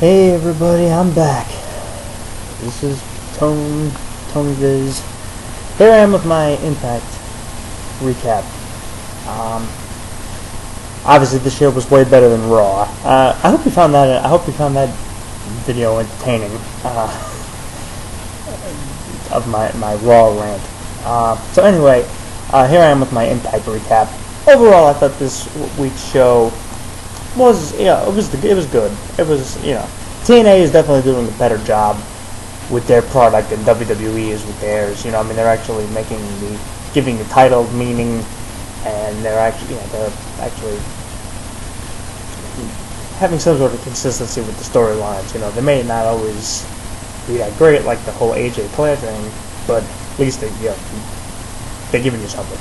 Hey everybody, I'm back. This is Tony Viz. Here I am with my Impact recap. Obviously the show was way better than Raw. I hope you found that video entertaining. Of my Raw rant. So anyway, here I am with my Impact recap. Overall, I thought this week's show was, it was good. It was, TNA is definitely doing a better job with their product than WWE is with theirs. They're actually giving the title meaning, and they're actually having some sort of consistency with the storylines. They may not always be that great, like the whole AJ Claire thing, but at least they're giving you something.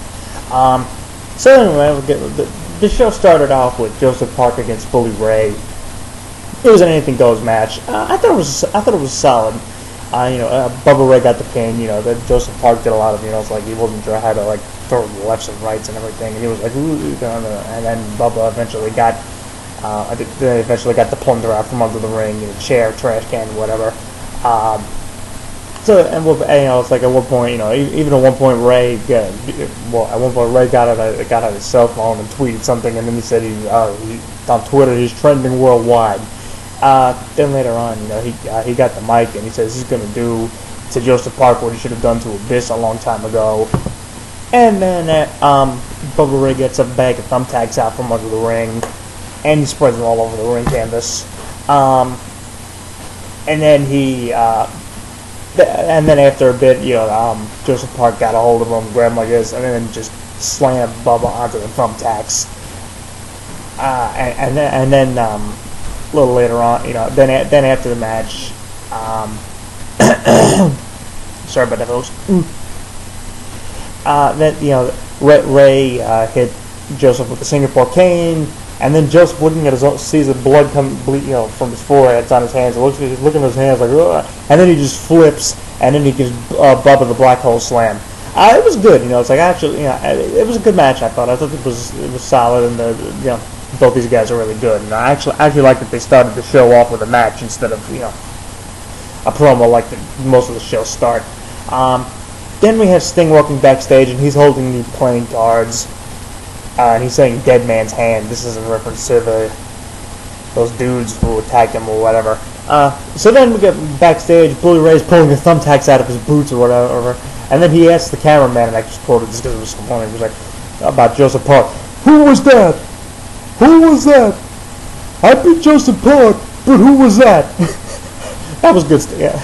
So anyway, the show started off with Joseph Park against Bully Ray. It was an anything goes match. I thought it was solid. Bubba Ray got the pin. That Joseph Park did a lot of it's like he wasn't sure how to throw the lefts and rights and everything, and he was like, ooh, and then Bubba eventually got. I think they eventually got the plunder out from under the ring, chair, trash can, whatever. It's like at one point, even at one point Ray, got out his cell phone and tweeted something, and then he said he on Twitter he's trending worldwide. Then later on, he got the mic and he says he's gonna do to Joseph Park what he should have done to Abyss a long time ago. And then Bubba Ray gets a bag of thumbtacks out from under the ring, and he spreads them all over the ring canvas. And then after a bit, Joseph Park got a hold of him, grabbed him like this, and then just slammed Bubba onto the thumbtacks. And then a little later on, then after the match, sorry about that, folks. Ray hit Joseph with the Singapore cane. And then Joseph, looking at sees the blood bleed from his forehead. It's on his hands. He's looking at his hands like, ugh. And then he just flips, and then he gives Bubba the black hole slam. It was good. It's like actually, it was a good match. I thought it was solid, and both these guys are really good. And I actually like that they started the show off with a match instead of a promo like most of the shows start. Then we have Sting walking backstage, and he's holding the playing cards. And he's saying "Dead Man's Hand." This is a reference to those dudes who attacked him or whatever. So then we get backstage. Bully Ray's pulling the thumbtacks out of his boots or whatever. And then he asks the cameraman, and I just quoted this because it was so funny. He was like, about Joseph Park. Who was that? Who was that? I beat Joseph Park, but who was that? That was good. Yeah,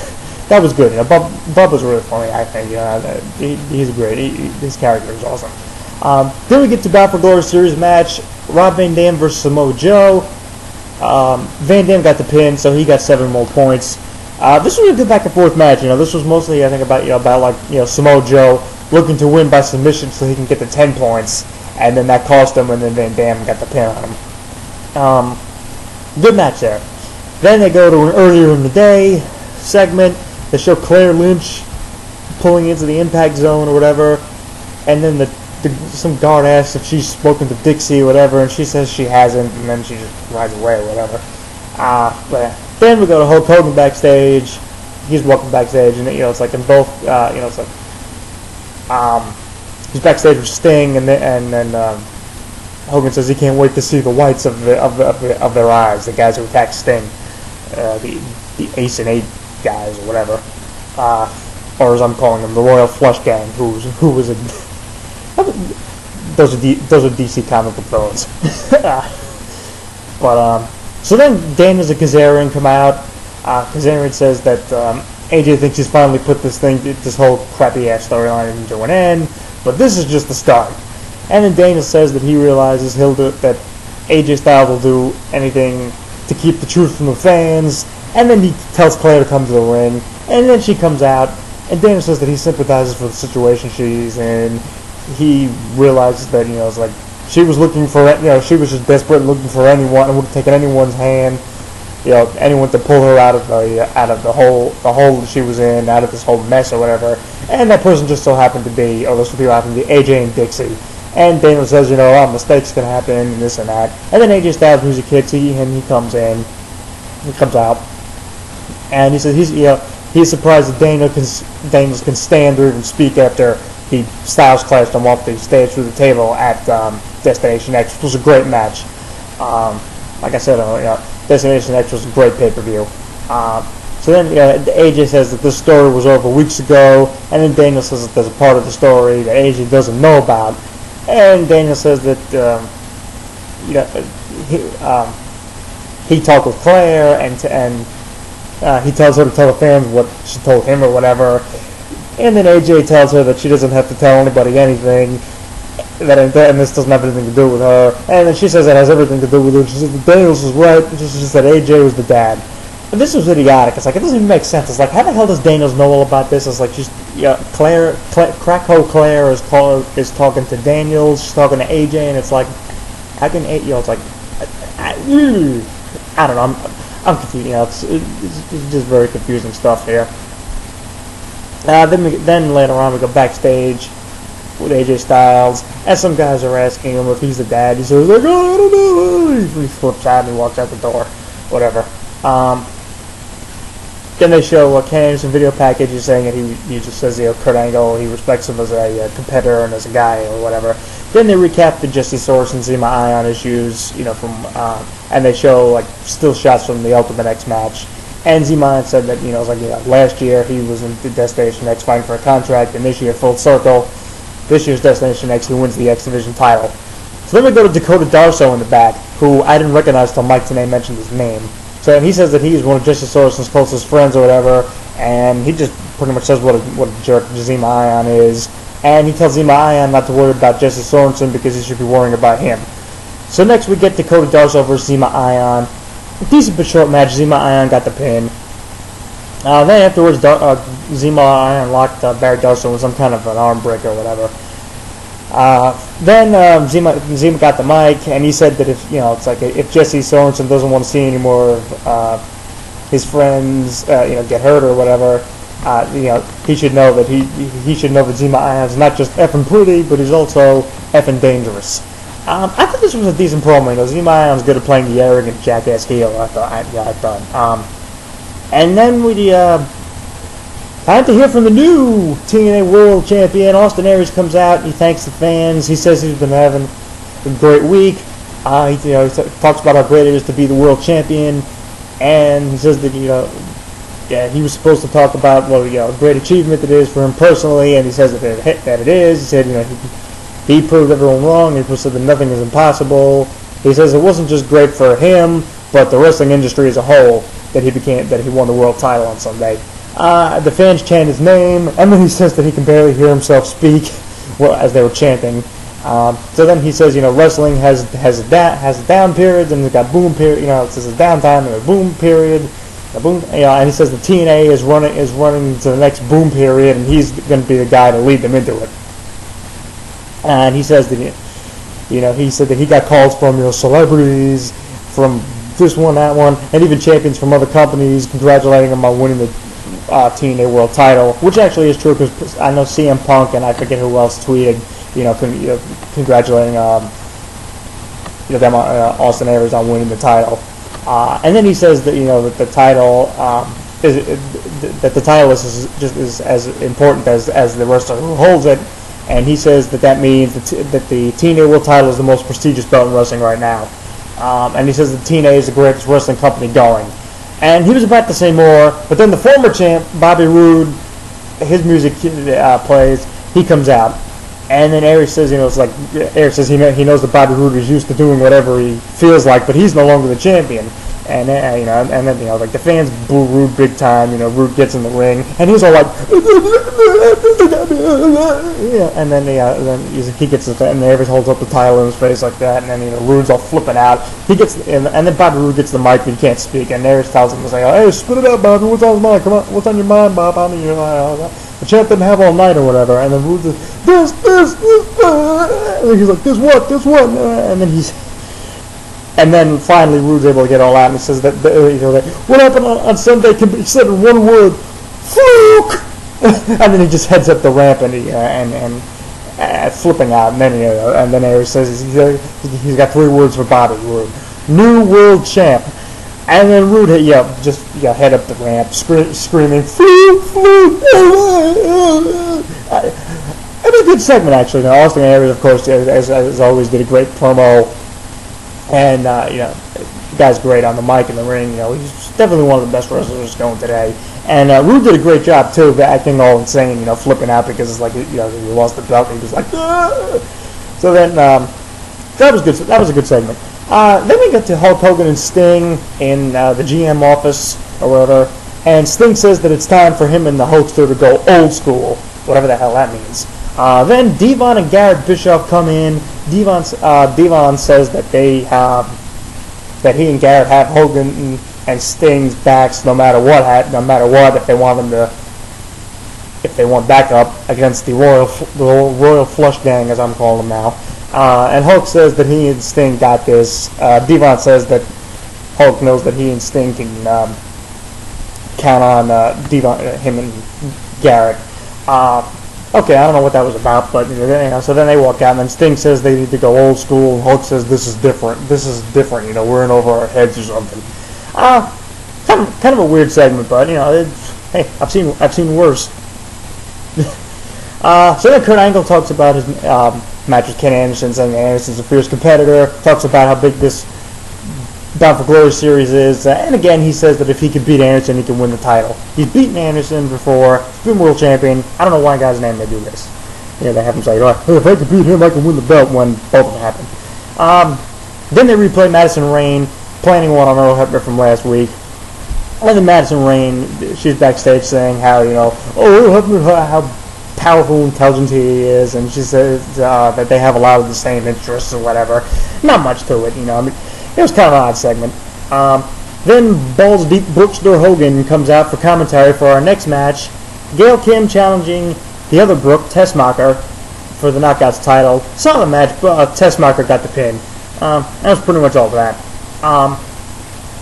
that was good. Bub was really funny. I think. He's great. His character is awesome. Then we get to Bound for Glory series match, Rob Van Dam versus Samoa Joe. Van Dam got the pin, so he got 7 more points. This was a good back and forth match. This was mostly, I think, about Samoa Joe looking to win by submission so he can get the 10 points, and then that cost him, and then Van Dam got the pin on him. Good match there. Then they go to an earlier in the day segment. They show Claire Lynch pulling into the Impact Zone or whatever, and then some guard asks if she's spoken to Dixie or whatever, and she says she hasn't, and then she just rides away or whatever. But then we go to Hulk Hogan backstage. He's walking backstage, and it's like in both, it's like he's backstage with Sting, and then Hogan says he can't wait to see the whites of their eyes, the guys who attacked Sting, the Ace and 8 guys or whatever, or as I'm calling them, the Royal Flush Gang, who was a those are DC comic book villains. But so then Daniels and Kazarian come out. Kazarian says that AJ thinks he's finally put this whole crappy ass storyline into an end, but this is just the start. And then Daniels says that he realizes that AJ Styles will do anything to keep the truth from the fans. And then he tells Claire to come to the ring, and then she comes out, and Daniels says that he sympathizes for the situation she's in. He realizes that it's like she was looking for she was just desperate and looking for anyone, and would have taken anyone's hand, anyone to pull her out of the hole that she was in, out of this whole mess or whatever. And that person just so happened to be, or those people happened to be AJ and Dixie. And Daniel says, mistakes can happen and this and that. And then AJ Styles music hits, and he comes in, He comes out, and he says he's surprised that Daniels can stand or even speak after he Styles clashed him off the stage through the table at Destination X, which was a great match. Like I said, Destination X was a great pay-per-view. So then AJ says that this story was over weeks ago, and then Daniel says that there's a part of the story that AJ doesn't know about, and Daniel says that he talked with Claire, and he tells her to tell the fans what she told him or whatever, and then AJ tells her that she doesn't have to tell anybody anything, and this doesn't have anything to do with her, and then she says it has everything to do with her. She says that Daniels was right, she says that AJ was the dad. And this was idiotic. It's like, it doesn't even make sense. It's like, how the hell does Daniels know all about this? It's like, Crackho Claire is talking to Daniels, she's talking to AJ, and it's like, how can it's like, I don't know, I'm confused. It's just very confusing stuff here. Then later on we go backstage with AJ Styles, and some guys are asking him if he's the dad. He says like, oh, I don't know. He flips out and he walks out the door, whatever. Then they show Ken Anderson video packages saying that he just says Kurt Angle, he respects him as a competitor and as a guy or whatever. Then they recap the Jesse Source and Zema Ion issues, and they show like still shots from the Ultimate X match. And Zema Ion said that last year he was in the Destination X fighting for a contract, and this year full circle. This year's Destination X, he wins the X Division title. So then we go to Dakota Darso in the back, who I didn't recognize till Mike Tenay mentioned his name. So he says that he's one of Jesse Sorensen's closest friends or whatever, and he just pretty much says what a jerk Zema Ion is, and he tells Zema Ion not to worry about Jesse Sorensen because he should be worrying about him. So next we get Dakota Darso versus Zema Ion. Decent but short match. Zema Ion got the pin. Then afterwards, Zema Ion locked Barry Darso with some kind of an arm break or whatever. Then Zema got the mic, and he said that if Jesse Sorensen doesn't want to see any more of his friends, get hurt or whatever, he should know that he should know that Zema Ion's not just effing pretty, but he's also effing dangerous. I thought this was a decent promo. Zema Ion's good at playing the arrogant jackass heel. I thought. And then time to hear from the new TNA World Champion. Austin Aries comes out. He thanks the fans. He says he's been having a great week. He talks about how great it is to be the World Champion, and he says that he was supposed to talk about a great achievement it is for him personally, and he says that it is. He said he proved everyone wrong. He said that nothing is impossible. He says it wasn't just great for him, but the wrestling industry as a whole that he won the world title on Sunday. The fans chant his name, and then he says that he can barely hear himself speak as they were chanting. So then he says, wrestling has a down period, and it's got boom period. It says a downtime and a boom period. And he says the TNA is running to the next boom period, and he's going to be the guy to lead them into it. And he says that he said that he got calls from celebrities, from this one, that one, and even champions from other companies congratulating him on winning the TNA World Title, which actually is true because I know CM Punk and I forget who else tweeted, congratulating them, Austin Aries on winning the title. And then he says that that the title is as important as the wrestler who holds it, and he says that means that the TNA World Title is the most prestigious belt in wrestling right now. And he says that TNA is the greatest wrestling company going. And he was about to say more, but then the former champ, Bobby Roode, his music plays, he comes out. And then Aries says, Aries says he knows that Bobby Roode is used to doing whatever he feels like, but he's no longer the champion. And then, the fans boo Roode big time. Roode gets in the ring, and he's all like, and then he gets and Aries holds up the title in his face like that, and then Roode's all flipping out. He gets, and then Bobby Roode gets the mic, but he can't speak, and Aries tells him to say, "Hey, spit it out, Bobby. What's on his mind? Come on, what's on your mind, Bob? I mean, the champ didn't have all night or whatever." And then Roode says, this, and he's like, this what, and then he's. And then finally, Roode's able to get all out, and he says that what happened on Sunday can be said in one word: fluke. And then he just heads up the ramp and flipping out, and then Aries says he's got 3 words for Bobby Roode: new world champ. And then Rude, just head up the ramp, screaming, "Flute, flute!" It was a good segment, actually. Now, Austin Aries, of course, as always, did a great promo, and the guy's great on the mic in the ring. He's definitely one of the best wrestlers going today. And Rude did a great job too, of acting all insane, flipping out because it's like he lost the belt. And he was like, "Ah!" So then that was good. That was a good segment. Then we get to Hulk Hogan and Sting in the GM office or whatever, and Sting says that it's time for him and the Hulkster to go old school, whatever the hell that means. Then Devon and Garrett Bischoff come in. Devon says that that he and Garrett have Hogan and Sting's backs no matter what. If they want backup against the Royal Flush Gang, as I'm calling them now. And Hulk says that he and Sting got this. Devon says that Hulk knows that he and Sting can count on him and Garrett. Okay, I don't know what that was about, but so then they walk out, and then Sting says they need to go old school, and Hulk says this is different. We're in over our heads or something. Kind of a weird segment, but hey, I've seen worse. So then Kurt Angle talks about his match with Ken Anderson, saying Anderson's a fierce competitor. Talks about how big this Bound for Glory series is, and again he says that if he can beat Anderson, he can win the title. He's beaten Anderson before. He's been world champion. I don't know why guy's name they do this. They have him say, "Oh, if I can beat him, I can win the belt." When both of them happen. Then they replay Madison Rayne planning one on Earl Hebner from last week. And then Madison Rayne, she's backstage saying how Earl Hebner, how powerful and intelligent he is, and she says that they have a lot of the same interests or whatever. Not much to it, it was kind of an odd segment. Then Balls Deep Brookster Hogan comes out for commentary for our next match. Gail Kim challenging the other Brooke, Tessmacher, for the Knockouts title. Saw the match, but Tessmacher got the pin. That was pretty much all of that.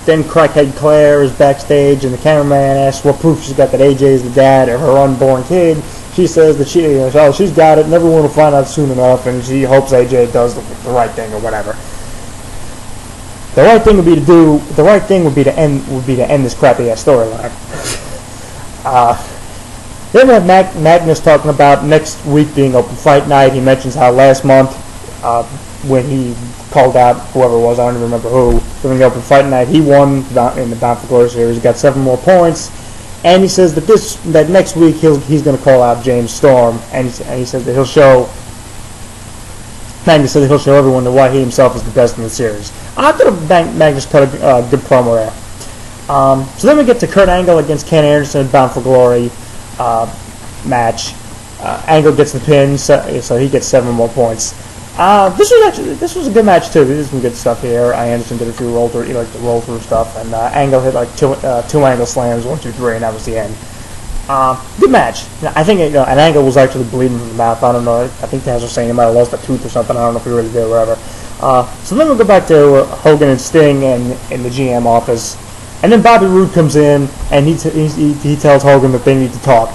Then Crackhead Claire is backstage, and the cameraman asks what proof she's got that AJ is the dad of her unborn kid. She says that she's got it, and everyone will find out soon enough, and she hopes AJ does the right thing or whatever. The right thing would be to end this crappy ass storyline. Then we have Magnus talking about next week being Open Fight Night. He mentions how last month, when he called out whoever it was, I don't even remember who, during the Open Fight Night, he won in the Bound for Glory series. He got 7 more points, and he says that next week he's going to call out James Storm, and he says that he'll show. Magnus said that he'll show everyone that why he himself is the best in the series. I thought Magnus cut a good promo there. So then we get to Kurt Angle against Ken Anderson in Bound for Glory match. Angle gets the pin, so he gets 7 more points. This was a good match too. There's some good stuff here. Anderson did a few roll through stuff, and Angle hit like two Angle slams, 1, 2, 3, and that was the end. Good match. I think an Angle was actually bleeding from the mouth. I don't know. I think Taz was saying he might have lost a tooth or something. I don't know if he really did or whatever. So then we'll go back to Hogan and Sting in the GM office, and then Bobby Roode comes in and he tells Hogan that they need to talk.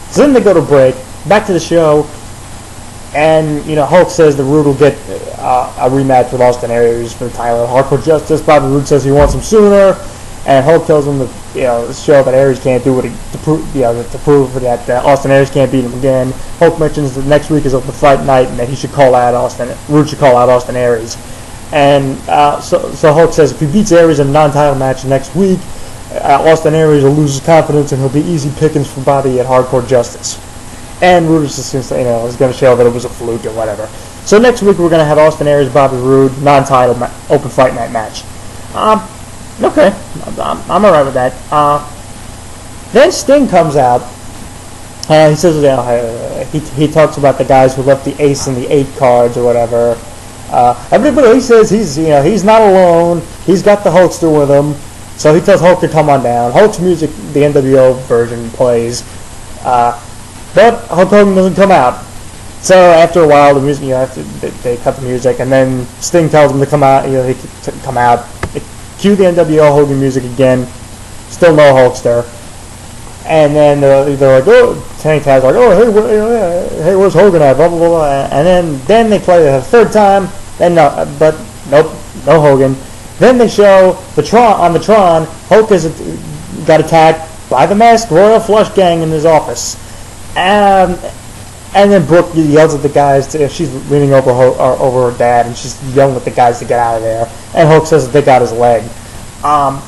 So then they go to break. Back to the show, and Hulk says that Roode will get a rematch with Austin Aries for the title at Hardcore Justice. Bobby Roode says he wants him sooner. And Hulk tells him that show that Aries can't do to prove that Austin Aries can't beat him again. Hulk mentions that next week is Open Fight Night and that Roode should call out Austin Aries. And so Hulk says if he beats Aries in a non-title match next week, Austin Aries will lose his confidence and he'll be easy pickings for Bobby at Hardcore Justice. And Roode is just is going to show that it was a fluke or whatever. So next week we're going to have Austin Aries, Bobby Roode, non-title Open Fight Night match. Okay, I'm alright with that. Then Sting comes out. He says he talks about the guys who left the ace and the 8 cards or whatever. Everybody, he says he's not alone. He's got the Hulkster with him, so he tells Hulk to come on down. Hulk's music, the NWO version, plays, but Hulk Hogan doesn't come out. So after a while, the music, they cut the music, and then Sting tells him to come out. Come out. Cue the NWO Hogan music again. Still no Hulkster. And then they're like, Tank Taz's like, hey, where's Hogan at? Blah blah blah. And then they play it a third time. Then nope, no Hogan. Then they show on the Tron, Hulk has got attacked by the masked Royal Flush Gang in his office. And then Brooke yells at the guys. She's leaning over over her dad, and she's yelling at the guys to get out of there. And Hulk says that they got his leg. And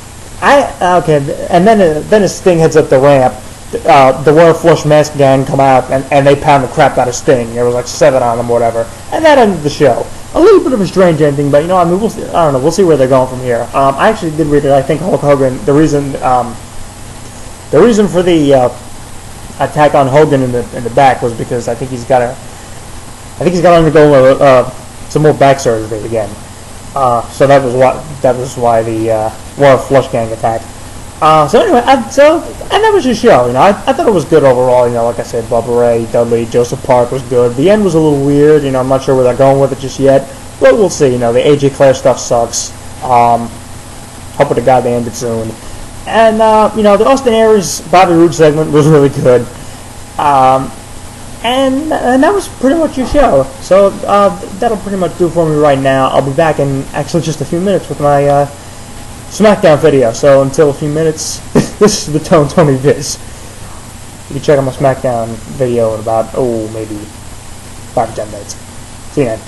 then as Sting heads up the ramp, the Royal Flush Mask Gang come out and they pound the crap out of Sting. There was like 7 on them, or whatever, and that ended the show. A little bit of a strange ending, but I mean, we'll see, I don't know. We'll see where they're going from here. I actually did read it. I think Hulk Hogan. The reason for the attack on Hogan in the back was because I think he's got to undergo some more back surgery again. So that was why the Royal Flush Gang attacked. So anyway, and that was your show. I thought it was good overall. Like I said, Bubba Ray, Dudley, Joseph Park was good. The end was a little weird. I'm not sure where they're going with it just yet, but we'll see. The AJ Clare stuff sucks. Hope to God they end it soon. And the Austin Aries Bobby Roode segment was really good. And that was pretty much your show. So that'll pretty much do for me right now. I'll be back in actually just a few minutes with my SmackDown video. So until a few minutes, this is the Tony Viz. You can check out my SmackDown video in about maybe 5 to 10 minutes. See you then.